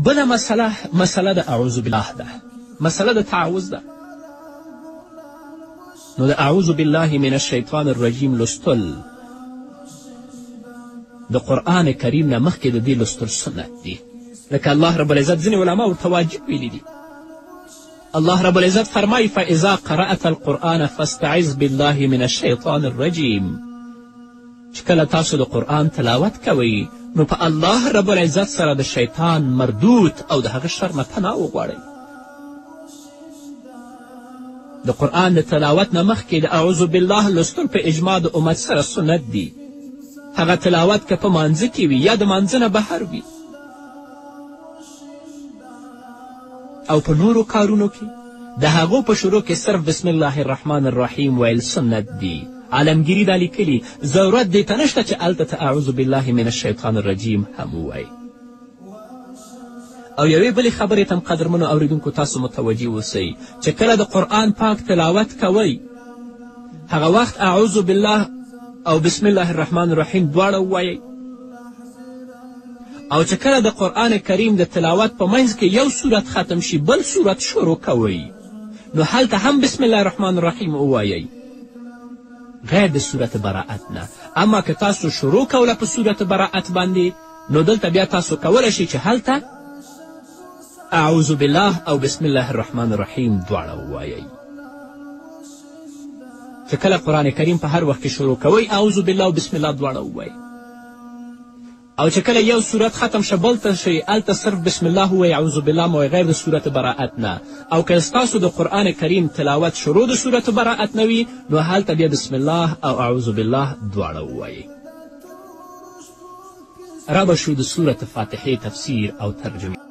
بله مسله د اعوذ بالله ده، مسله د تعوذ ده. نو د اعوذ بالله من الشیطان الرجیم لوستل د قرآن کریم نه مخکې د دې لوستل سنت دي، لکه الله رب العزت ځینې علما ورته واجب ویلي دي. الله رب العزت فرمایي فاذا قرأت القرآن فاستعذ بالله من الشیطان الرجیم. چې کله تاسو د قرآن تلاوت کوئ نو په الله رب العزت سره د شیطان مردود او د هغه شر نه پناه وغواړئ. د قرآن د تلاوت نه مخکې د اعوذ بالله لوستل په اجماع د امت سره سنت دي. هغه تلاوت که په مانځه کې وي یا د مانځه نه بهر وي، او په نورو کارونو کې د هغو په شروع کې صرف بسم الله الرحمن الرحیم ویل سنت دي. عالمگیری دا لیکلي ضرورت دې ته نشته چې هلته ته اعوذ بالله من الشیطان الرجیم هم ووایي. او یوې بلې خبرې ته هم قدرمنو اوریدونکو تاسو متوجه اوسئ چې کله د قرآن پاک تلاوت کوئ هغه وخت اعوذ بالله او بسم الله الرحمن الرحیم دواړه ووایئ. او چې کله د قرآن کریم د تلاوت په منځ کې یو صورت ختم شي بل صورت شروع کوئ نو هلته هم بسم الله الرحمن الرحیم ووایئ، غیر د صورت براعت نه. اما که تاسو شروع کوله په صورت براعت باندې نو دلته بیا تاسو کولی شئ چې هلته اعوذ بالله او بسم الله الرحمن الرحیم دواړه ووایئ. چې کله قرآن کریم په هر وخت کې شروع کوئ اعوذ بالله او بسم الله دواړه ووایئ. او چې کله یو صورت ختم شه بل ته شئ هلته صرف بسم الله ووایئ، اعوذ بالله مه وایئ، غیر د صورت براعت نه. او که ستاسو د قرآن کریم تلاوت شروع د صورت براعت نه وي نو هلته بیا بسم الله او اعوذ بالله دواړه ووایئ. را به شو د صورت فاتحې تفسیر او ترجمه.